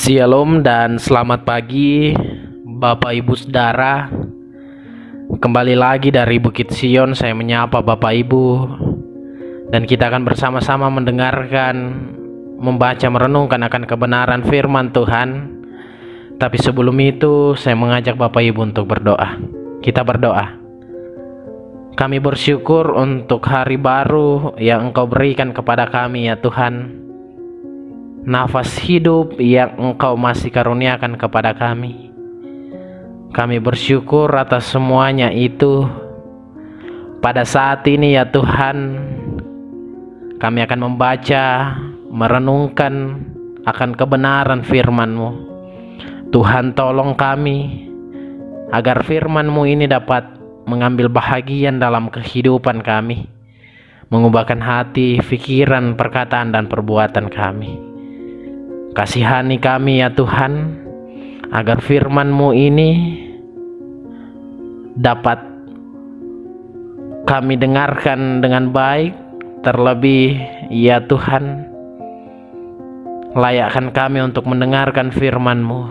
Shalom dan selamat pagi Bapak Ibu Saudara. Kembali lagi dari Bukit Sion, saya menyapa Bapak Ibu. Dan kita akan bersama-sama mendengarkan, membaca, merenungkan akan kebenaran firman Tuhan. Tapi sebelum itu saya mengajak Bapak Ibu untuk berdoa. Kita berdoa. Kami bersyukur untuk hari baru yang Engkau berikan kepada kami ya Tuhan. Nafas hidup yang Engkau masih karuniakan kepada kami. Kami bersyukur atas semuanya itu. Pada saat ini ya Tuhan, kami akan membaca, merenungkan akan kebenaran firman-Mu. Tuhan, tolong kami agar firman-Mu ini dapat mengambil bahagian dalam kehidupan kami, mengubahkan hati, pikiran, perkataan, dan perbuatan kami. Kasihani kami ya Tuhan, agar firman-Mu ini dapat kami dengarkan dengan baik. Terlebih ya Tuhan, layakkan kami untuk mendengarkan firman-Mu.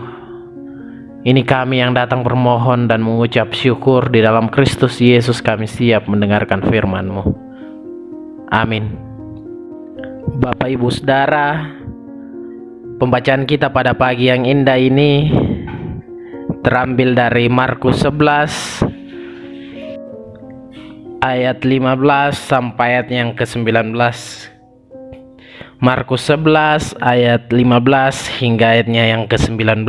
Ini kami yang datang bermohon dan mengucap syukur di dalam Kristus Yesus. Kami siap mendengarkan firman-Mu. Amin. Bapak Ibu Saudara, pembacaan kita pada pagi yang indah ini terambil dari Markus 11 ayat 15 sampai ayat yang ke-19. Markus 11 ayat 15 hingga ayatnya yang ke-19.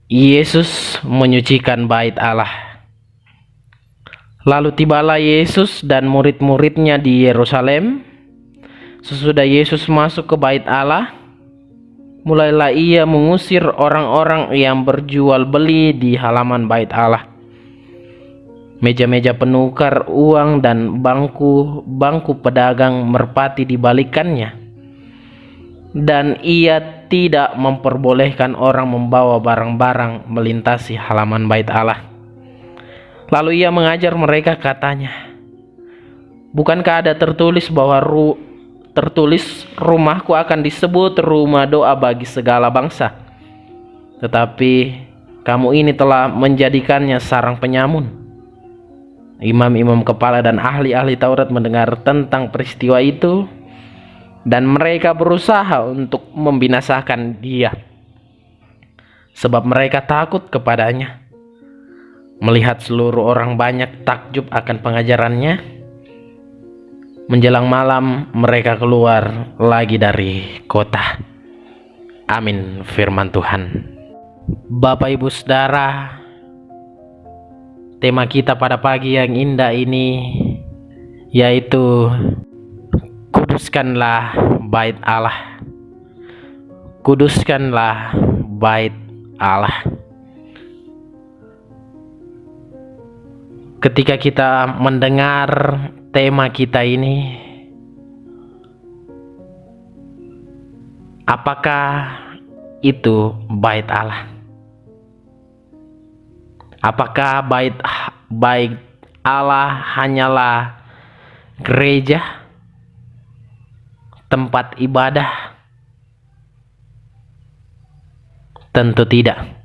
Yesus menyucikan bait Allah. Lalu tibalah Yesus dan murid-muridnya di Yerusalem. Sesudah Yesus masuk ke bait Allah, mulailah ia mengusir orang-orang yang berjual beli di halaman bait Allah. Meja-meja penukar uang dan bangku pedagang merpati dibalikannya. Dan ia tidak memperbolehkan orang membawa barang-barang melintasi halaman bait Allah. Lalu ia mengajar mereka, katanya, bukankah ada tertulis rumahku akan disebut rumah doa bagi segala bangsa, tetapi kamu ini telah menjadikannya sarang penyamun. Imam-imam kepala dan ahli-ahli Taurat mendengar tentang peristiwa itu, dan mereka berusaha untuk membinasakan dia, sebab mereka takut kepadanya. Melihat seluruh orang banyak takjub akan pengajarannya, menjelang malam mereka keluar lagi dari kota. Amin firman Tuhan. Bapak Ibu Saudara, tema kita pada pagi yang indah ini yaitu kuduskanlah bait Allah. Kuduskanlah bait Allah. Ketika kita mendengar tema kita ini, apakah itu bait Allah? Apakah bait Allah hanyalah gereja, tempat ibadah? Tentu tidak.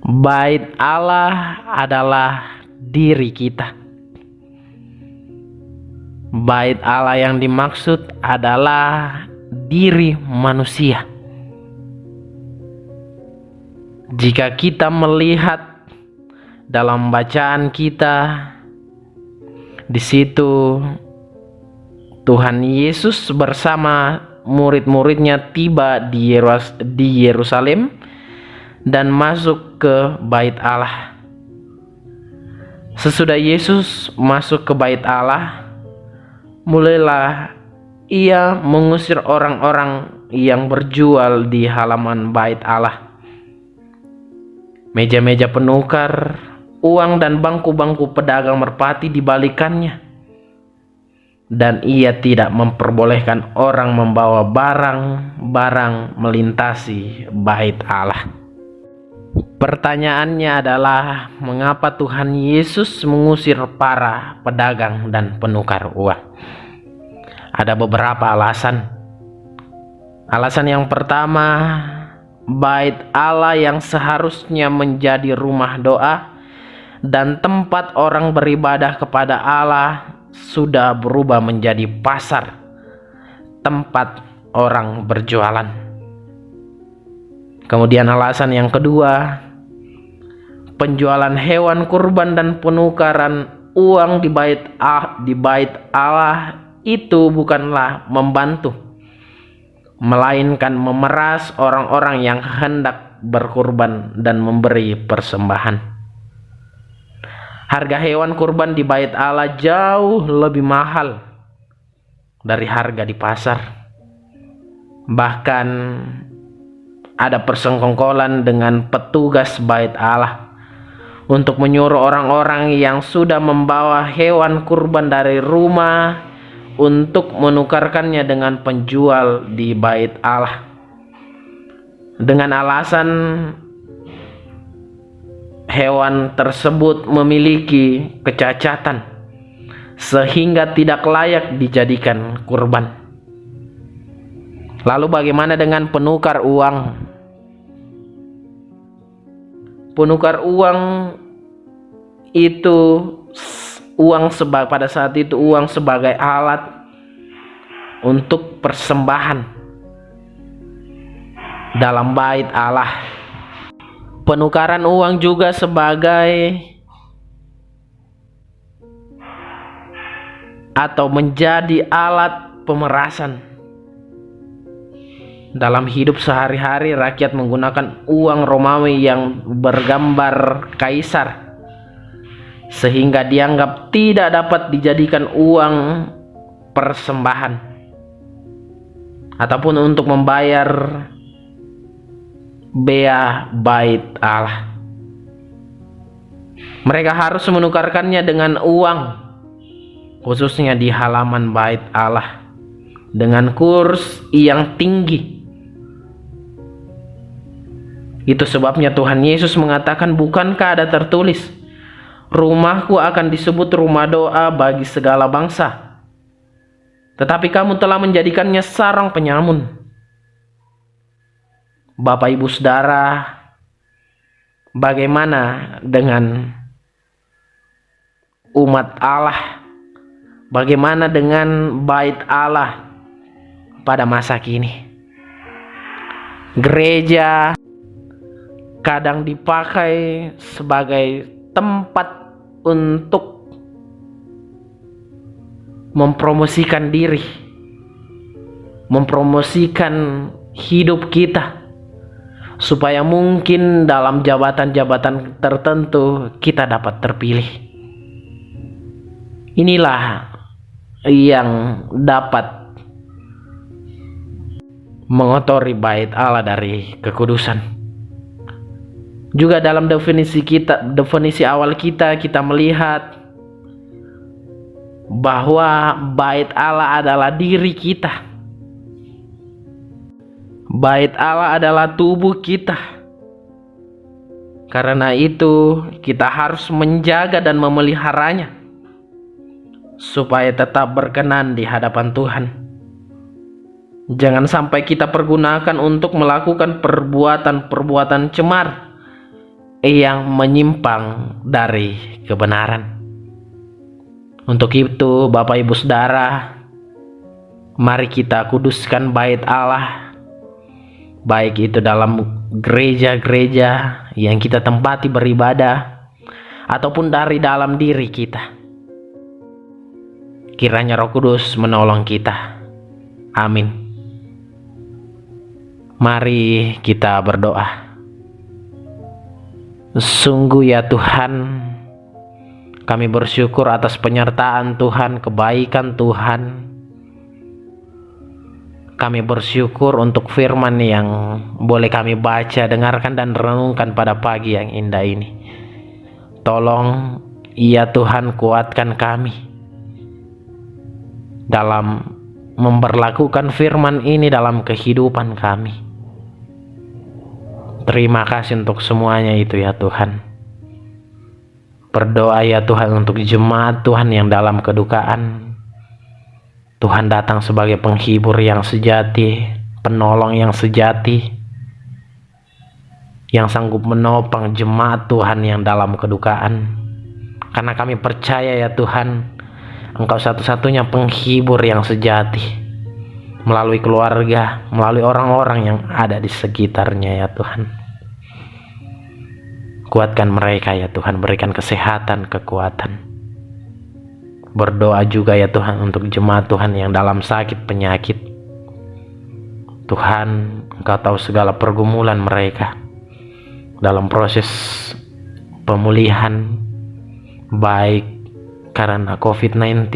Bait Allah adalah diri kita. Bait Allah yang dimaksud adalah diri manusia. Jika kita melihat dalam bacaan kita, di situ Tuhan Yesus bersama murid-muridnya tiba di Yerusalem dan masuk ke bait Allah. Sesudah Yesus masuk ke bait Allah, mulailah ia mengusir orang-orang yang berjual di halaman bait Allah. Meja-meja penukar uang dan bangku-bangku pedagang merpati dibalikannya. Dan ia tidak memperbolehkan orang membawa barang-barang melintasi bait Allah. Pertanyaannya adalah, mengapa Tuhan Yesus mengusir para pedagang dan penukar uang? Ada beberapa alasan. Alasan yang pertama, bait Allah yang seharusnya menjadi rumah doa dan tempat orang beribadah kepada Allah sudah berubah menjadi pasar, tempat orang berjualan. Kemudian alasan yang kedua, penjualan hewan kurban dan penukaran uang di bait Allah itu bukanlah membantu, melainkan memeras orang-orang yang hendak berkurban dan memberi persembahan. Harga hewan kurban di bait Allah jauh lebih mahal dari harga di pasar. Bahkan ada persengkongkolan dengan petugas bait Allah untuk menyuruh orang-orang yang sudah membawa hewan kurban dari rumah untuk menukarkannya dengan penjual di bait Allah, dengan alasan hewan tersebut memiliki kecacatan sehingga tidak layak dijadikan kurban. Lalu bagaimana dengan penukar uang? Penukar uang itu pada saat itu uang sebagai alat untuk persembahan dalam bait Allah. Penukaran uang juga sebagai atau menjadi alat pemerasan. Dalam hidup sehari-hari, rakyat menggunakan uang Romawi yang bergambar kaisar, sehingga dianggap tidak dapat dijadikan uang persembahan ataupun untuk membayar bea bait Allah. Mereka harus menukarkannya dengan uang, khususnya di halaman bait Allah, dengan kurs yang tinggi. Itu sebabnya Tuhan Yesus mengatakan, bukankah ada tertulis, rumahku akan disebut rumah doa bagi segala bangsa, tetapi kamu telah menjadikannya sarang penyamun. Bapak Ibu Saudara, bagaimana dengan umat Allah? Bagaimana dengan bait Allah pada masa kini? Gereja kadang dipakai sebagai tempat untuk mempromosikan diri, mempromosikan hidup kita, supaya mungkin dalam jabatan-jabatan tertentu kita dapat terpilih. Inilah yang dapat mengotori bait Allah dari kekudusan. Juga dalam definisi awal kita melihat bahwa bait Allah adalah diri kita. Bait Allah adalah tubuh kita. Karena itu kita harus menjaga dan memeliharanya supaya tetap berkenan di hadapan Tuhan. Jangan sampai kita pergunakan untuk melakukan perbuatan-perbuatan cemar yang menyimpang dari kebenaran. Untuk itu, Bapak Ibu Saudara, mari kita kuduskan bait Allah, baik itu dalam gereja-gereja yang kita tempati beribadah ataupun dari dalam diri kita. Kiranya Roh Kudus menolong kita. Amin. Mari kita berdoa. Sungguh ya Tuhan, kami bersyukur atas penyertaan Tuhan, kebaikan Tuhan. Kami bersyukur untuk firman yang boleh kami baca, dengarkan, dan renungkan pada pagi yang indah ini. Tolong ya Tuhan, kuatkan kami dalam memperlakukan firman ini dalam kehidupan kami. Terima kasih untuk semuanya itu ya Tuhan. Berdoa ya Tuhan untuk jemaat Tuhan yang dalam kedukaan. Tuhan datang sebagai penghibur yang sejati, penolong yang sejati, yang sanggup menopang jemaat Tuhan yang dalam kedukaan. Karena kami percaya ya Tuhan, Engkau satu-satunya penghibur yang sejati, melalui keluarga, melalui orang-orang yang ada di sekitarnya ya Tuhan. Kuatkan mereka ya Tuhan, berikan kesehatan, kekuatan. Berdoa juga ya Tuhan untuk jemaat Tuhan yang dalam sakit penyakit. Tuhan, Engkau tahu segala pergumulan mereka dalam proses pemulihan, baik karena COVID-19,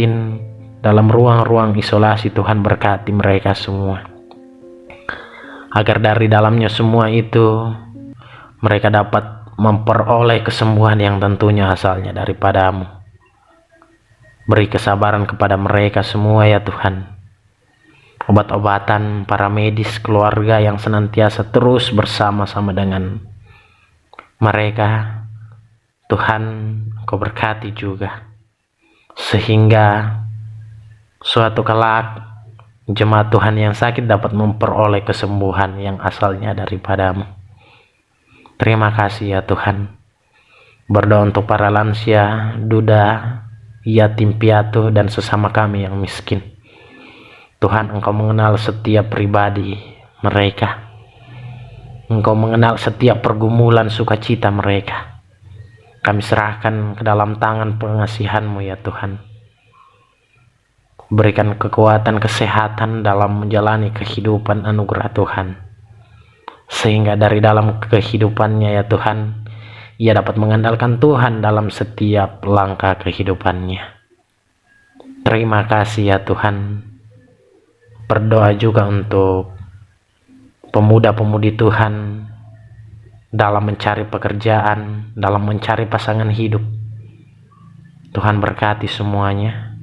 dalam ruang-ruang isolasi. Tuhan berkati mereka semua, agar dari dalamnya semua itu mereka dapat memperoleh kesembuhan yang tentunya asalnya daripada-Mu. Beri kesabaran kepada mereka semua ya Tuhan. Obat-obatan, para medis, keluarga yang senantiasa terus bersama-sama dengan mereka, Tuhan Kau berkati juga, sehingga suatu kelak jemaat Tuhan yang sakit dapat memperoleh kesembuhan yang asalnya daripada-Mu. Terima kasih ya Tuhan. Berdoa untuk para lansia, duda, yatim piatu, dan sesama kami yang miskin. Tuhan, Engkau mengenal setiap pribadi mereka. Engkau mengenal setiap pergumulan sukacita mereka. Kami serahkan ke dalam tangan pengasihan-Mu ya Tuhan. Berikan kekuatan, kesehatan dalam menjalani kehidupan anugerah Tuhan, sehingga dari dalam kehidupannya ya Tuhan, ia dapat mengandalkan Tuhan dalam setiap langkah kehidupannya. Terima kasih ya Tuhan. Berdoa juga untuk pemuda-pemudi Tuhan dalam mencari pekerjaan, dalam mencari pasangan hidup. Tuhan berkati semuanya,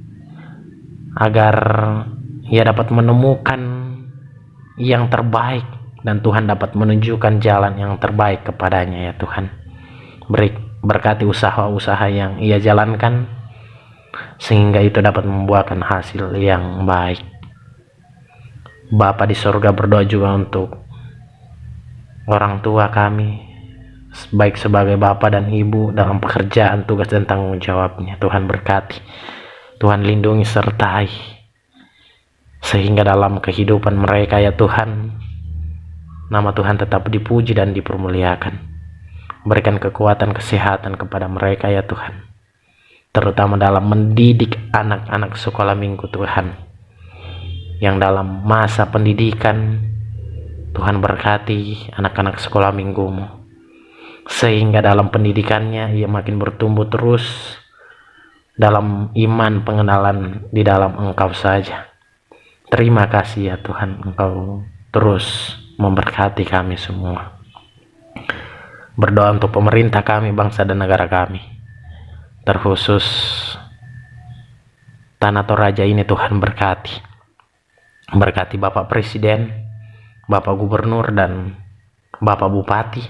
agar ia dapat menemukan yang terbaik, dan Tuhan dapat menunjukkan jalan yang terbaik kepadanya ya Tuhan. Berkati usaha-usaha yang ia jalankan, sehingga itu dapat membuahkan hasil yang baik. Bapa di sorga, berdoa juga untuk orang tua kami, baik sebagai bapak dan ibu dalam pekerjaan, tugas, dan tanggung jawabnya. Tuhan berkati, Tuhan lindungi sertai, sehingga dalam kehidupan mereka ya Tuhan, nama Tuhan tetap dipuji dan dipermuliakan. Berikan kekuatan, kesehatan kepada mereka ya Tuhan, terutama dalam mendidik anak-anak sekolah minggu Tuhan, yang dalam masa pendidikan. Tuhan berkati anak-anak sekolah minggu-Mu, sehingga dalam pendidikannya ia makin bertumbuh terus dalam iman, pengenalan di dalam Engkau saja. Terima kasih ya Tuhan, Engkau terus memberkati kami semua. Berdoa untuk pemerintah kami, bangsa dan negara kami, terkhusus Tanah Toraja ini. Tuhan berkati Bapak Presiden, Bapak Gubernur, dan Bapak Bupati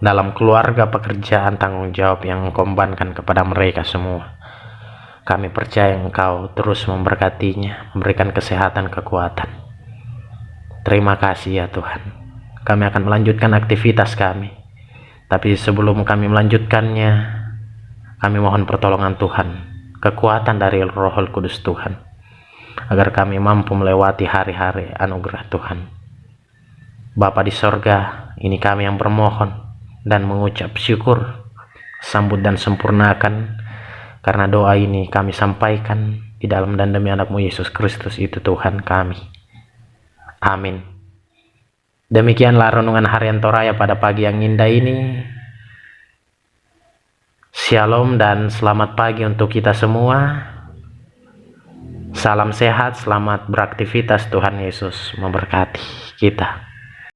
dalam keluarga, pekerjaan, tanggung jawab yang Engkau bebankan kepada mereka semua. Kami percaya Engkau terus memberkatinya, memberikan kesehatan, kekuatan. Terima kasih ya Tuhan. Kami akan melanjutkan aktivitas kami, tapi sebelum kami melanjutkannya, kami mohon pertolongan Tuhan, kekuatan dari Roh Kudus Tuhan, agar kami mampu melewati hari-hari anugerah Tuhan. Bapa di sorga, ini kami yang bermohon dan mengucap syukur, sambut dan sempurnakan, karena doa ini kami sampaikan di dalam dan demi anak-Mu Yesus Kristus itu Tuhan kami. Amin. Demikianlah renungan harian Toraya pada pagi yang indah ini. Shalom dan selamat pagi untuk kita semua. Salam sehat, selamat beraktivitas. Tuhan Yesus memberkati kita.